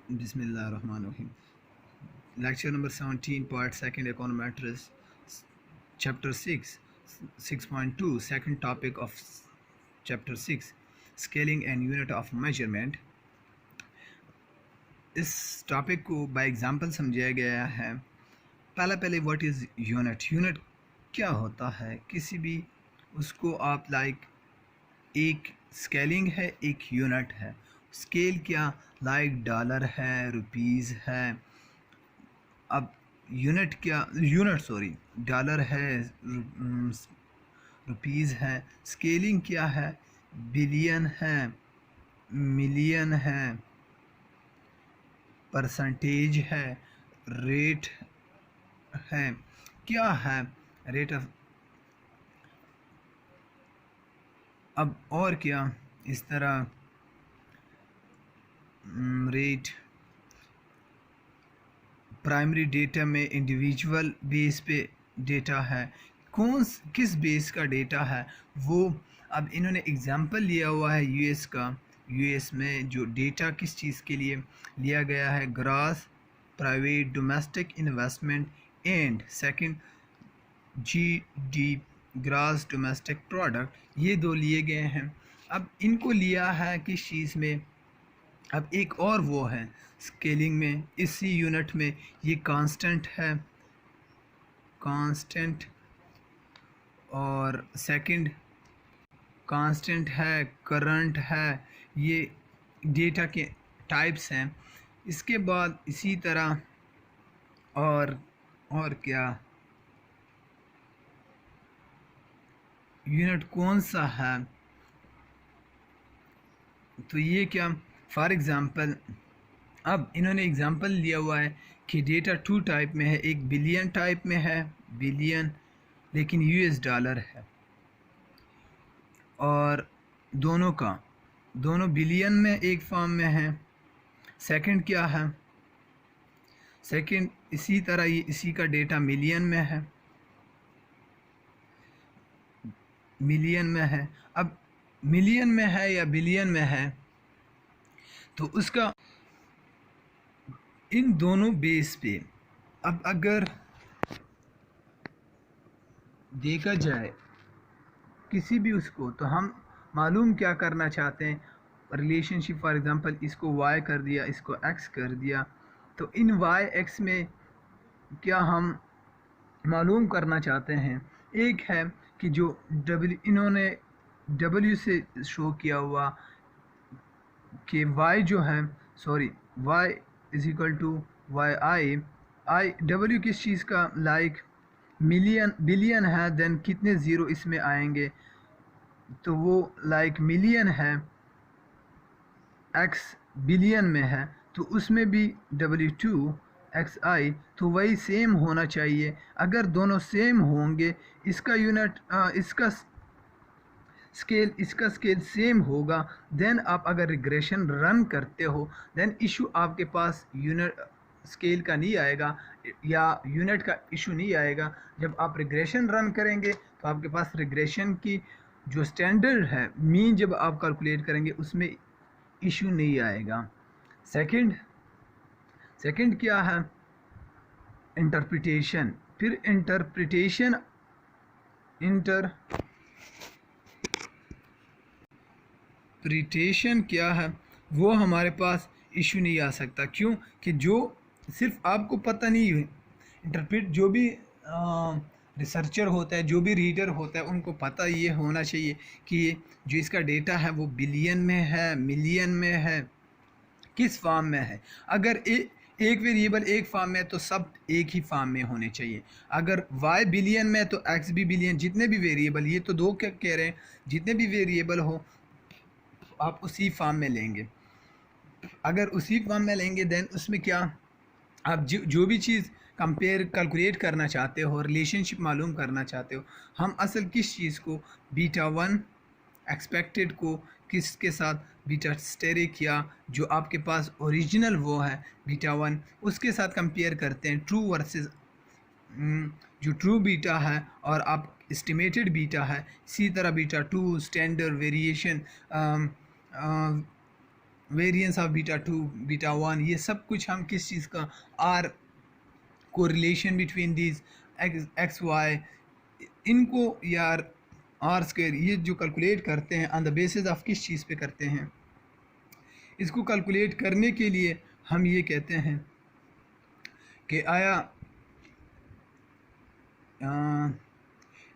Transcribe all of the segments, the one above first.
Bismillahirrahmanirrahim. Lecture number 17, part 2nd, Econometrics, chapter 6, 6.2, second topic of chapter 6, scaling and unit of measurement. इस topic को by example समझाया गया है। पहले what is unit. Unit क्या होता है, किसी भी उसको आप एक स्केलिंग है, एक यूनिट है। स्केल क्या, डॉलर है, रुपीज़ है। अब यूनिट क्या, डॉलर है, रुपीज़ है। स्केलिंग क्या है, बिलियन है, मिलियन है, परसेंटेज है, रेट है। क्या है रेट ऑफ, अब और क्या इस तरह रेट प्राइमरी डेटा में इंडिविजुअल बेस पे डेटा है, किस बेस का डेटा है वो। अब इन्होंने एग्जांपल लिया हुआ है यूएस का। यूएस में जो डेटा किस चीज़ के लिए लिया गया है, gross private domestic investment and second GD gross domestic product, ये दो लिए गए हैं। अब इनको लिया है किस चीज़ में। अब एक और वो है स्केलिंग में, इसी यूनिट में ये कांस्टेंट है, कांस्टेंट, और सेकंड कांस्टेंट है, करंट है। ये डेटा के टाइप्स हैं। इसके बाद इसी तरह और क्या यूनिट कौन सा है, तो ये क्या, फॉर एग्ज़ाम्पल अब इन्होंने एग्ज़ाम्पल लिया हुआ है कि डेटा टू टाइप में है। एक बिलियन टाइप में है, बिलियन लेकिन यूएस डॉलर है, और दोनों बिलियन में एक फॉर्म में है। सेकंड क्या है, सेकंड इसी तरह ये इसी का डेटा मिलियन में है, मिलियन में है। अब मिलियन में है या बिलियन में है, तो उसका इन दोनों बेस पे अब अगर देखा जाए किसी भी उसको, तो हम मालूम क्या करना चाहते हैं, रिलेशनशिप। फॉर एग्जांपल इसको y कर दिया, इसको x कर दिया, तो इन y x में क्या हम मालूम करना चाहते हैं। एक है कि जो इन्होंने w से शो किया हुआ कि y जो है, y is equal to Y I w किस चीज़ का, मिलियन बिलियन है, देन कितने ज़ीरो इसमें आएंगे, तो वो मिलियन है, x बिलियन में है, तो उसमें भी W2 XI, तो वही सेम होना चाहिए। अगर दोनों सेम होंगे, इसका यूनिट इसका स्केल सेम होगा, देन आप अगर रिग्रेशन रन करते हो, देन इशू आपके पास यूनिट स्केल का नहीं आएगा या यूनिट का इशू नहीं आएगा। जब आप रिग्रेशन रन करेंगे तो आपके पास रिग्रेशन की जो स्टैंडर्ड है, मीन जब आप कैलकुलेट करेंगे उसमें इशू नहीं आएगा। सेकंड क्या है, इंटरप्रिटेशन। फिर इंटरप्रिटेशन क्या है, वो हमारे पास इशू नहीं आ सकता। क्यों कि जो सिर्फ आपको पता नहीं है, इंटरप्रेट जो भी रिसर्चर होता है, जो भी रीडर होता है, उनको पता ये होना चाहिए कि जो इसका डेटा है वो बिलियन में है, मिलियन में है, किस फॉर्म में है। अगर एक वेरिएबल एक फॉर्म में है तो सब एक ही फॉर्म में होने चाहिए। अगर y बिलियन में है तो x भी बिलियन, जितने भी वेरिएबल, ये तो दो क्या कह रहे हैं, जितने भी वेरिएबल हो आप उसी फॉर्म में लेंगे। अगर उसी फॉर्म में लेंगे देन उसमें क्या, आप जो भी चीज़ कंपेयर कैलकुलेट करना चाहते हो, रिलेशनशिप मालूम करना चाहते हो, हम असल किस चीज़ को, β1 एक्सपेक्टेड को किसके साथ, बीटा स्टेरिक या जो आपके पास ओरिजिनल वो है β1, उसके साथ कंपेयर करते हैं, ट्रू वर्सेस जो ट्रू बीटा है और आप एस्टिमेटेड बीटा है। इसी तरह β2 standard variation variance of beta 2 beta 1, ये सब कुछ हम किस चीज़ का r correlation between these x y, इनको यार आर स्क्वायर ये जो कैलकुलेट करते हैं ऑन द बेसिस ऑफ किस चीज़ पे करते हैं, इसको कैलकुलेट करने के लिए हम ये कहते हैं कि आया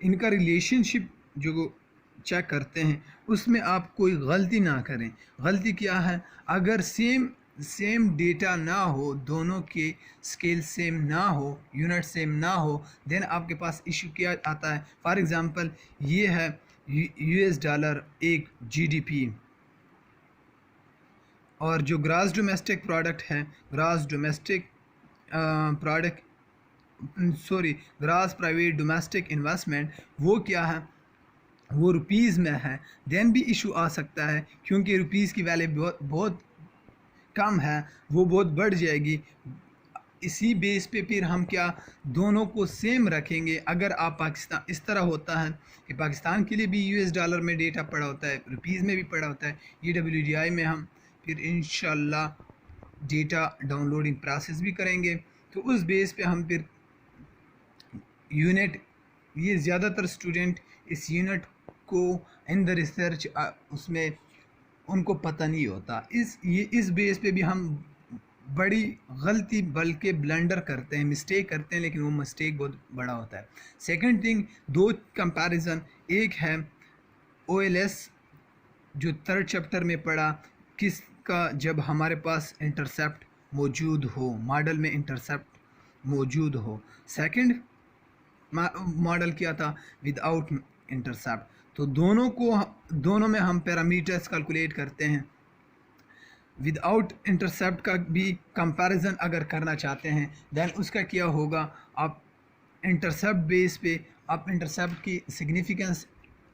इनका रिलेशनशिप जो चेक करते हैं उसमें आप कोई गलती ना करें। गलती क्या है, अगर सेम डेटा ना हो, दोनों के स्केल सेम ना हो, यूनिट सेम ना हो, देन आपके पास इशू क्या आता है। फॉर एग्ज़ाम्पल ये है यूएस डॉलर एक जीडीपी, और जो ग्रॉस डोमेस्टिक प्रोडक्ट है, gross domestic product sorry gross private domestic investment, वो क्या है, वो रुपीज़ में है। देन भी इशू आ सकता है क्योंकि रुपीज़ की वैल्यू बहुत कम है, वो बहुत बढ़ जाएगी। इसी बेस पे फिर हम क्या दोनों को सेम रखेंगे। अगर आप पाकिस्तान, इस तरह होता है कि पाकिस्तान के लिए भी यूएस डॉलर में डेटा पड़ा होता है, रुपीज़ में भी पड़ा होता है। ये WDI में हम फिर इंशाल्लाह डेटा डाउनलोडिंग प्रोसेस भी करेंगे, तो उस बेस पे हम फिर यूनिट, ये ज़्यादातर स्टूडेंट इस यूनिट को इन द रिसर्च उसमें उनको पता नहीं होता। इस बेस पे भी हम बड़ी गलती बल्कि ब्लंडर करते हैं, मिस्टेक करते हैं, लेकिन वो मिस्टेक बहुत बड़ा होता है। सेकंड थिंग, दो कंपैरिजन, एक है OLS जो थर्ड चैप्टर में पढ़ा, किसका जब हमारे पास इंटरसेप्ट मौजूद हो, मॉडल में इंटरसेप्ट मौजूद हो। सेकंड मॉडल क्या था, विदाउट इंटरसेप्ट। तो दोनों में हम पैरामीटर्स कैलकुलेट करते हैं। विदाउट इंटरसेप्ट का भी कंपैरिजन अगर करना चाहते हैं, देन उसका क्या होगा, आप इंटरसेप्ट बेस पे आप इंटरसेप्ट की सिग्निफिकेंस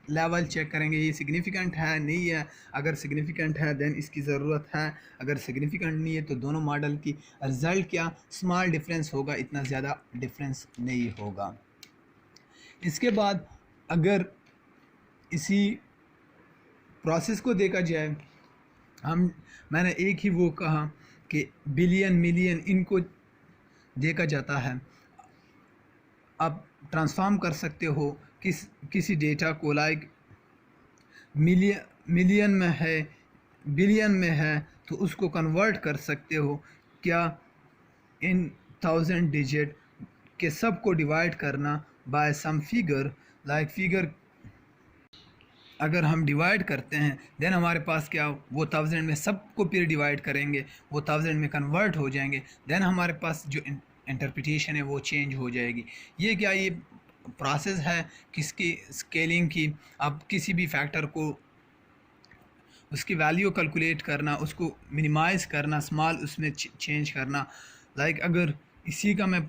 लेवल चेक करेंगे, ये सिग्निफिकेंट है नहीं है। अगर सिग्निफिकेंट है देन इसकी ज़रूरत है, अगर सिग्निफिकेंट नहीं है तो दोनों मॉडल की रिज़ल्ट क्या स्मॉल डिफरेंस होगा, इतना ज़्यादा डिफरेंस नहीं होगा। इसके बाद अगर इसी प्रोसेस को देखा जाए, मैंने एक ही वो कहा कि बिलियन मिलियन इनको देखा जाता है। आप ट्रांसफॉर्म कर सकते हो किसी डेटा को, लाइक मिलियन में है, बिलियन में है, तो उसको कन्वर्ट कर सकते हो क्या इन 1000 डिजिट के सब को डिवाइड करना बाय सम फिगर, लाइक फिगर अगर हम डिवाइड करते हैं देन हमारे पास क्या, वो 1000 में सबको फिर डिवाइड करेंगे, वो 1000 में कन्वर्ट हो जाएंगे, देन हमारे पास जो इंटरप्रिटेशन है वो चेंज हो जाएगी। ये क्या, ये प्रोसेस है किसकी, स्केलिंग की। आप किसी भी फैक्टर को उसकी वैल्यू कैलकुलेट करना, उसको मिनिमाइज़ करना, स्मॉल उसमें चेंज करना। लाइक अगर इसी का मैं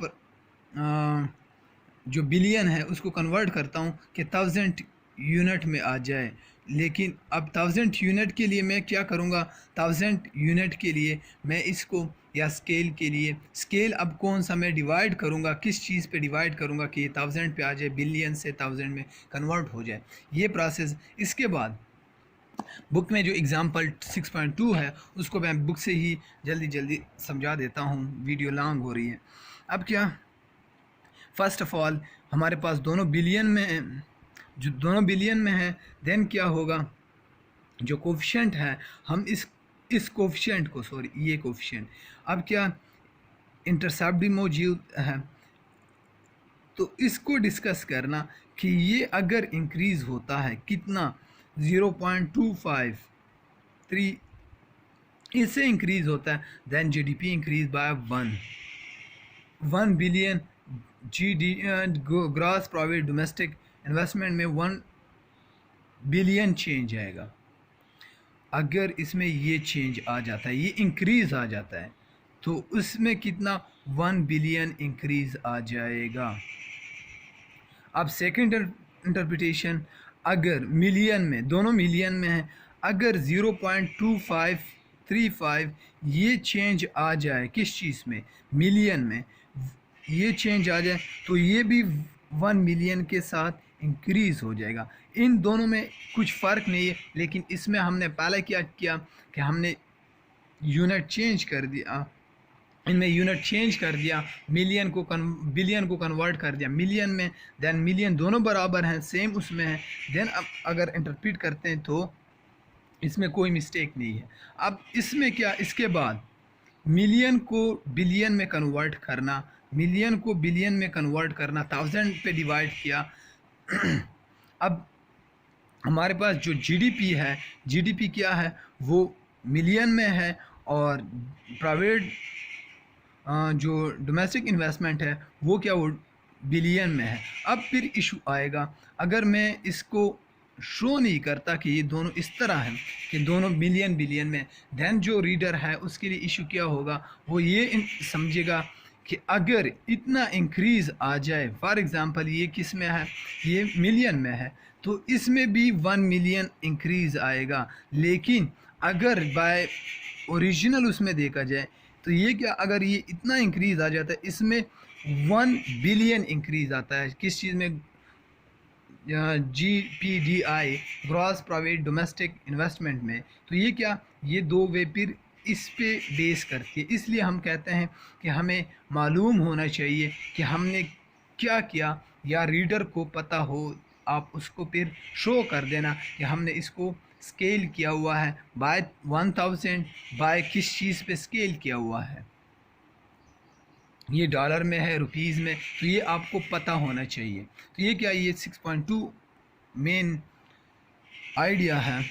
जो बिलियन है उसको कन्वर्ट करता हूँ कि 1000 यूनिट में आ जाए, लेकिन अब 1000 यूनिट के लिए मैं क्या करूँगा, 1000 यूनिट के लिए मैं इसको, या स्केल के लिए, स्केल अब कौन सा मैं डिवाइड करूँगा, किस चीज़ पे डिवाइड करूँगा कि ये 1000 पे आ जाए, बिलियन से 1000 में कन्वर्ट हो जाए, ये प्रोसेस। इसके बाद बुक में जो एग्ज़ाम्पल 6.2 है उसको मैं बुक से ही जल्दी समझा देता हूँ, वीडियो लॉन्ग हो रही है। अब क्या, फ़र्स्ट ऑफ़ ऑल हमारे पास दोनों बिलियन में, जो दोनों बिलियन में है, देन क्या होगा, जो कोफिशिएंट है, हम इस कोफिशिएंट को, सॉरी ये कोफिशिएंट, अब क्या इंटरसेप्ट भी मौजूद है, तो इसको डिस्कस करना कि ये अगर इंक्रीज़ होता है कितना, 0.253 इससे इंक्रीज़ होता है, then GDP increase by 1 billion, gross private domestic investment में 1 बिलियन चेंज आएगा। अगर इसमें ये चेंज आ जाता है, ये इंक्रीज़ आ जाता है, तो उसमें कितना, 1 बिलियन इंक्रीज़ आ जाएगा। अब सेकंड इंटरप्रिटेशन, अगर मिलियन में, दोनों मिलियन में है, अगर 0.2535 ये चेंज आ जाए, किस चीज़ में, मिलियन में ये चेंज आ जाए, तो ये भी 1 मिलियन के साथ इंक्रीज़ हो जाएगा। इन दोनों में कुछ फ़र्क नहीं है, लेकिन इसमें हमने पहले क्या किया कि हमने यूनिट चेंज कर दिया, इनमें यूनिट चेंज कर दिया, मिलियन को बिलियन को कन्वर्ट कर दिया मिलियन में, देन मिलियन दोनों बराबर हैं, सेम उसमें है, देन अब अगर इंटरप्रेट करते हैं तो इसमें कोई मिस्टेक नहीं है। अब इसमें क्या, इसके बाद मिलियन को बिलियन में कन्वर्ट करना, मिलियन को बिलियन में कन्वर्ट करना, 1000 पे डिवाइड किया। अब हमारे पास जो जीडीपी है, जीडीपी क्या है, वो मिलियन में है, और प्राइवेट जो डोमेस्टिक इन्वेस्टमेंट है वो क्या, वो बिलियन में है। अब फिर इशू आएगा, अगर मैं इसको शो नहीं करता कि ये दोनों इस तरह हैं कि दोनों मिलियन बिलियन में, देन जो रीडर है उसके लिए इशू क्या होगा, वो ये समझेगा कि अगर इतना इंक्रीज़ आ जाए, फॉर एग्ज़ाम्पल ये किस में है, ये मिलियन में है, तो इसमें भी 1 मिलियन इंक्रीज़ आएगा, लेकिन अगर बाय ओरिजिनल उसमें देखा जाए तो ये क्या, अगर ये इतना इंक्रीज़ आ जाता है, इसमें 1 बिलियन इंक्रीज़ आता है किस चीज़ में, GPDI, gross private domestic investment में। तो ये क्या, ये दो वे फिर इस पे बेस करती है, इसलिए हम कहते हैं कि हमें मालूम होना चाहिए कि हमने क्या किया, या रीडर को पता हो, आप उसको फिर शो कर देना कि हमने इसको स्केल किया हुआ है बाय 1000, बाय किस चीज़ पे स्केल किया हुआ है, ये डॉलर में है, रुपीज़ में, तो ये आपको पता होना चाहिए। तो ये क्या, ये 6.2 मेन आइडिया है